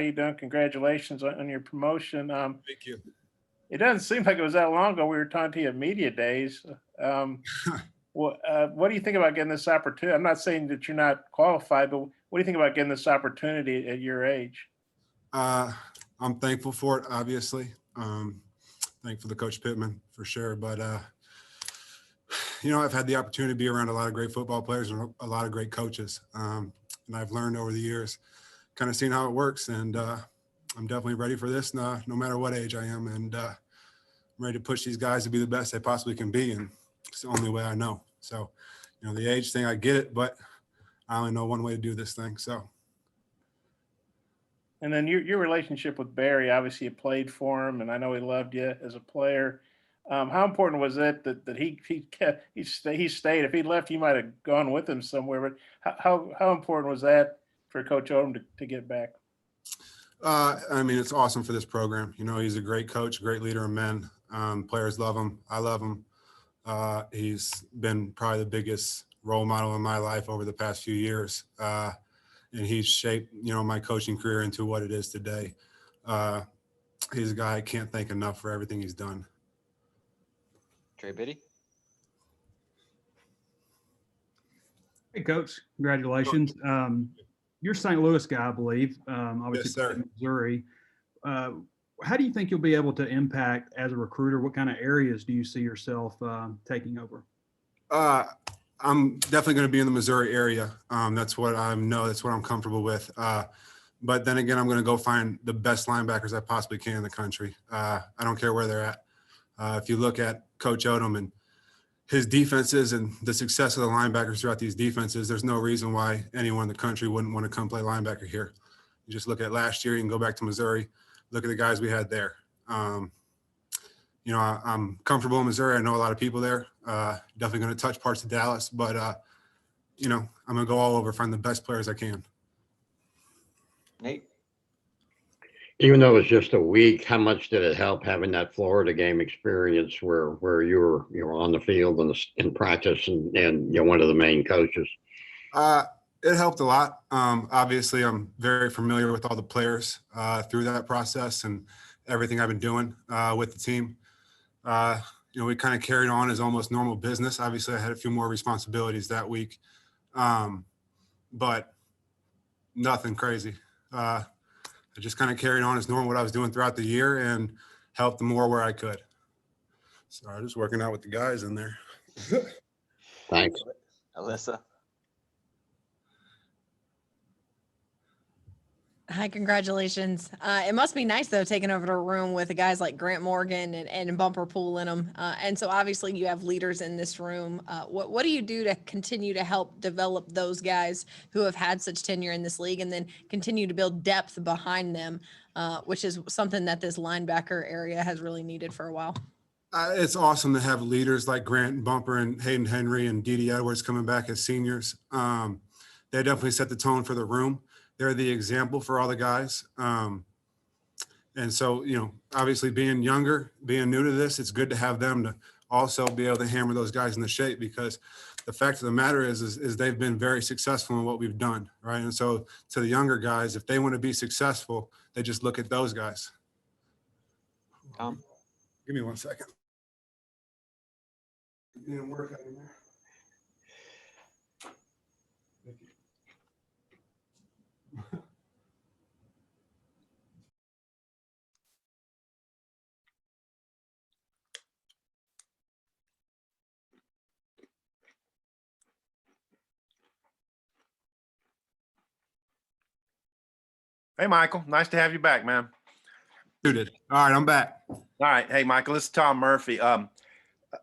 How you doing? Congratulations on your promotion. Thank you. It doesn't seem like it was that long ago we were talking to you at media days. Um, what do you think about getting this opportunity? I'm not saying that you're not qualified, but what do you think about getting this opportunity at your age? Uh, I'm thankful for it, obviously. Thankful to Coach Pittman for sure. But, I've had the opportunity to be around a lot of great football players and a lot of great coaches. And I've learned over the years, kind of seen how it works. And I'm definitely ready for this no matter what age I am. And I'm ready to push these guys to be the best they possibly can be. And it's the only way I know. So, the age thing, I get it, but I only know one way to do this thing. So. And then your relationship with Barry, obviously you played for him, and I know he loved you as a player. How important was it that he stayed? If he left, you might have gone with him somewhere. But how important was that for Coach Odom to get back? It's awesome for this program. He's a great coach, great leader of men. Players love him. I love him. He's been probably the biggest role model in my life over the past few years. And he's shaped, my coaching career into what it is today. He's a guy I can't thank enough for everything he's done. Trey Biddy. Hey, Coach. Congratulations. You're a St. Louis guy, I believe. Obviously, Yes, sir. in Missouri. How do you think you'll be able to impact as a recruiter? What kind of areas do you see yourself taking over? I'm definitely going to be in the Missouri area. That's what I know. That's what I'm comfortable with. But then again, I'm going to go find the best linebackers I possibly can in the country. I don't care where they're at. If you look at Coach Odom and his defenses and the success of the linebackers throughout these defenses, there's no reason why anyone in the country wouldn't want to come play linebacker here. You just look at last year, you can go back to Missouri, look at the guys we had there. I'm comfortable in Missouri. I know a lot of people there. Definitely going to touch parts of Dallas, but, I'm going to go all over, find the best players I can. Nate. Even though it was just a week, how much did it help having that Florida game experience where you were on the field and in practice and you're one of the main coaches? It helped a lot. Obviously, I'm very familiar with all the players through that process and everything I've been doing with the team. We kind of carried on as almost normal business. Obviously, I had a few more responsibilities that week, but nothing crazy. I just kind of carried on as normal what I was doing throughout the year and helped more where I could. So I was just working out with the guys in there. Thanks. Alyssa. Hi, congratulations. It must be nice, though, taking over the room with guys like Grant Morgan and Bumper Pool in them. And so obviously you have leaders in this room. What do you do to continue to help develop those guys who have had such tenure in this league and then continue to build depth behind them, which is something that this linebacker area has really needed for a while? It's awesome to have leaders like Grant Bumper and Hayden Henry and Dede Edwards coming back as seniors. They definitely set the tone for the room. They're the example for all the guys. And so, obviously being younger, being new to this, it's good to have them to also be able to hammer those guys into shape, because the fact of the matter is they've been very successful in what we've done, right? And so to the younger guys, if they want to be successful, they just look at those guys. Give me 1 second. It didn't work out in there. Thank you. Hey, Michael. Nice to have you back, man. Suited. All right, I'm back. All right. Hey, Michael, this is Tom Murphy.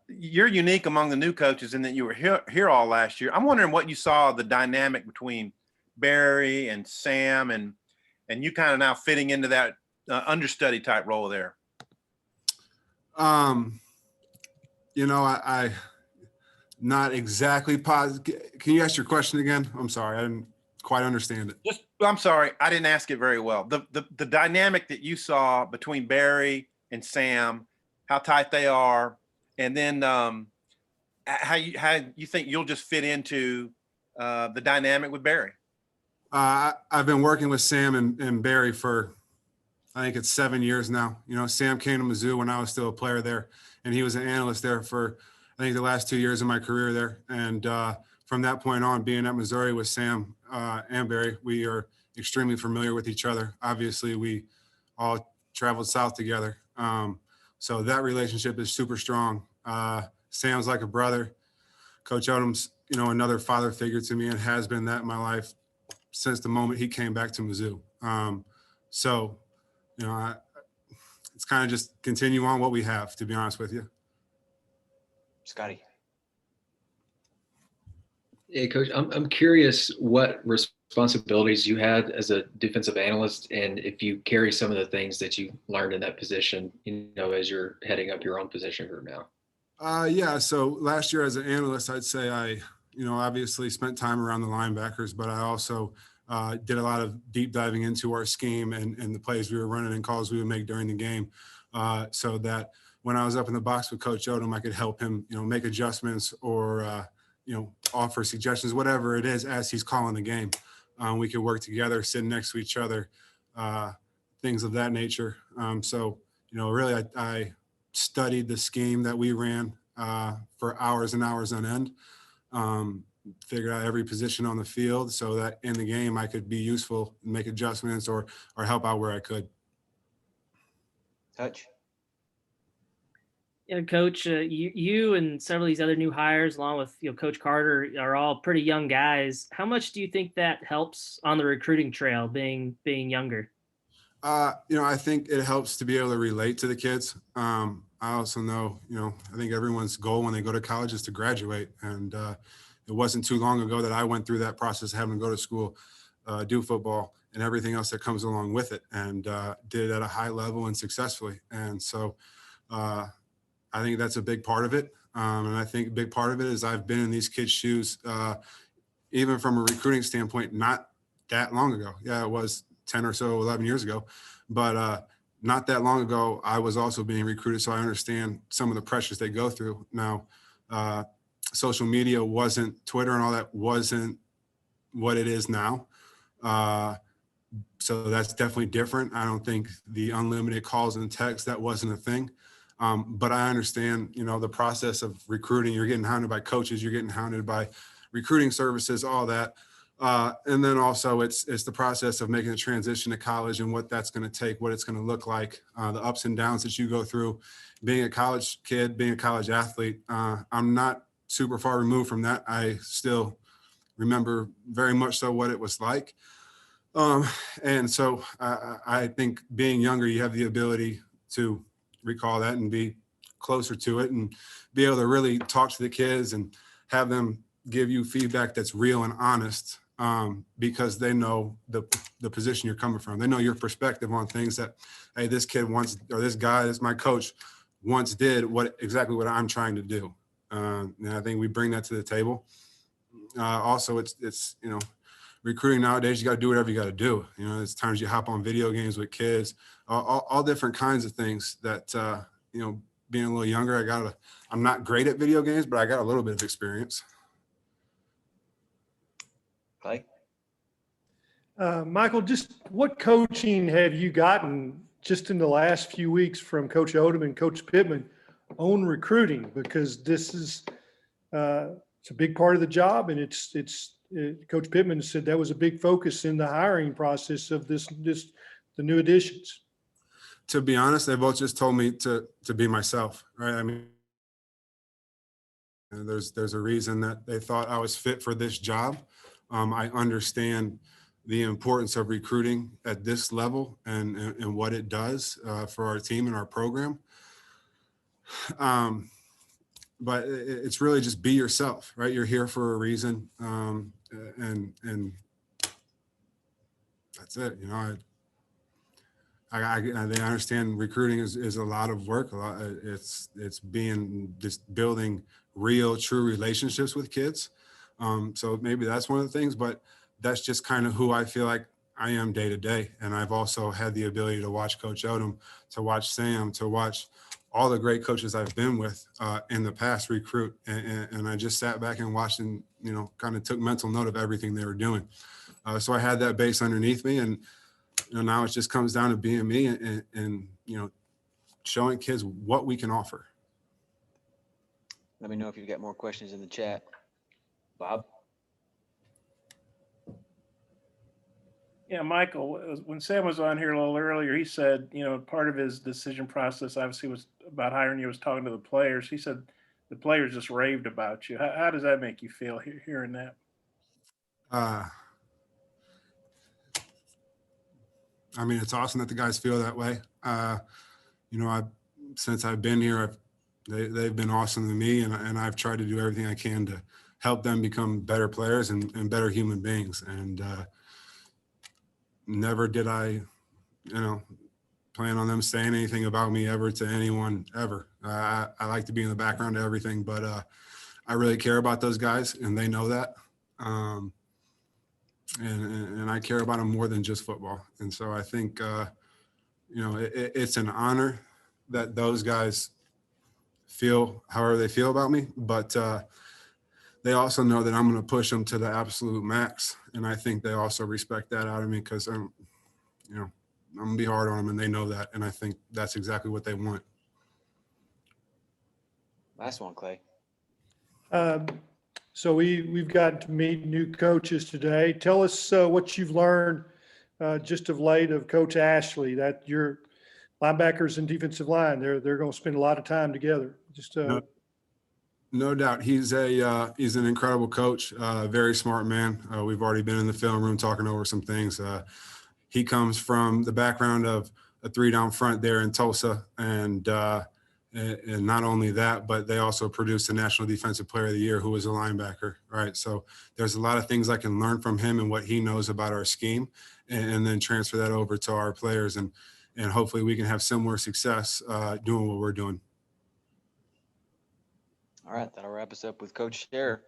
You're unique among the new coaches in that you were here all last year. I'm wondering what you saw the dynamic between Barry and Sam and you kind of now fitting into that understudy type role there. I not exactly positive. Can you ask your question again? I'm sorry. I didn't quite understand it. I'm sorry. I didn't ask it very well. The dynamic that you saw between Barry and Sam, how tight they are, and then how you think you'll just fit into the dynamic with Barry. I've been working with Sam and Barry for, I think it's 7 years now. You know, Sam came to Mizzou when I was still a player there, and he was an analyst there for, I think, the last 2 years of my career there. And from that point on, being at Missouri with Sam and Barry, we are extremely familiar with each other. Obviously, we all traveled south together. So that relationship is super strong. Sam's like a brother. Coach Odom's, you know, another father figure to me, and has been that in my life since the moment he came back to Mizzou. So, you know, it's kind of just continue on what we have, to be honest with you. Scotty. Hey, Coach, I'm curious what responsibilities you had as a defensive analyst, and if you carry some of the things that you learned in that position, you know, as you're heading up your own position group now. Yeah. So last year as an analyst, I'd say I, you know, obviously spent time around the linebackers, but I also did a lot of deep diving into our scheme and the plays we were running and calls we would make during the game, so that when I was up in the box with Coach Odom, I could help him, you know, make adjustments or, you know, offer suggestions, whatever it is, as he's calling the game. We could work together, sit next to each other, things of that nature. So, you know, really, I studied the scheme that we ran for hours and hours on end. Figured out every position on the field so that in the game I could be useful and make adjustments or help out where I could. Touch. Yeah, Coach, you and several of these other new hires, along with Coach Carter, are all pretty young guys. How much do you think that helps on the recruiting trail, being younger? You know, I think it helps to be able to relate to the kids. I also know, you know, I think everyone's goal when they go to college is to graduate. And it wasn't too long ago that I went through that process, having to go to school, do football and everything else that comes along with it, and did it at a high level and successfully. And so I think that's a big part of it. And I think a big part of it is I've been in these kids' shoes, even from a recruiting standpoint, not that long ago. Yeah, it was 10 or so, 11 years ago. But not that long ago, I was also being recruited. So I understand some of the pressures they go through. Now, social media wasn't, Twitter and all that wasn't what it is now. So that's definitely different. I don't think the unlimited calls and texts, that wasn't a thing. But I understand, you know, the process of recruiting. You're getting hounded by coaches, you're getting hounded by recruiting services, all that. And then also it's the process of making a transition to college and what that's going to take, what it's going to look like, the ups and downs that you go through, being a college kid, being a college athlete. I'm not super far removed from that. I still remember very much so what it was like. And so I think being younger, you have the ability to recall that and be closer to it and be able to really talk to the kids and have them give you feedback that's real and honest, because they know the position you're coming from. They know your perspective on things that, hey, this kid wants, or this guy, this my coach once did exactly what I'm trying to do. And I think we bring that to the table. Also, it's you know, recruiting nowadays, you got to do whatever you got to do. You know, there's times you hop on video games with kids, all different kinds of things that, you know, being a little younger, I'm not great at video games, but I got a little bit of experience. Clay. Michael, just what coaching have you gotten just in the last few weeks from Coach Odom and Coach Pittman on recruiting? Because this is it's a big part of the job, and it's Coach Pittman said that was a big focus in the hiring process of the new additions. To be honest, they both just told me to be myself, right? I mean, there's a reason that they thought I was fit for this job. I understand the importance of recruiting at this level and what it does for our team and our program. But it's really just be yourself, right? You're here for a reason, and that's it. You know, they understand recruiting is a lot of work. It's just building real, true relationships with kids. So maybe that's one of the things, but that's just kind of who I feel like I am day to day. And I've also had the ability to watch Coach Odom, to watch Sam, to watch all the great coaches I've been with in the past recruit. And I just sat back and watched and, you know, kind of took mental note of everything they were doing. So I had that base underneath me, and now it just comes down to being me and showing kids what we can offer. Let me know if you've got more questions in the chat. Bob? Yeah, Michael, when Sam was on here a little earlier, he said, part of his decision process obviously was about hiring you was talking to the players. He said the players just raved about you. How does that make you feel hearing that? I mean, it's awesome that the guys feel that way. Since I've been here, they've been awesome to me, and I've tried to do everything I can to help them become better players and better human beings. And never did I, plan on them saying anything about me ever to anyone ever. I like to be in the background of everything, but I really care about those guys, and they know that. And I care about them more than just football. And so I think, it's an honor that those guys feel however they feel about me, but they also know that I'm going to push them to the absolute max. And I think they also respect that out of me, because I'm going to be hard on them, and they know that. And I think that's exactly what they want. Last one, Clay. So we've gotten to meet new coaches today. Tell us what you've learned just of late of Coach Ashley, that your linebackers and defensive line, they're going to spend a lot of time together. Just No doubt. He's an incredible coach, very smart man. We've already been in the film room talking over some things. He comes from the background of a 3-down front there in Tulsa, and not only that, but they also produced the National Defensive Player of the Year, who was a linebacker, right? So there's a lot of things I can learn from him and what he knows about our scheme, and then transfer that over to our players, and hopefully we can have similar success doing what we're doing. All right, that'll wrap us up with Coach Sherer.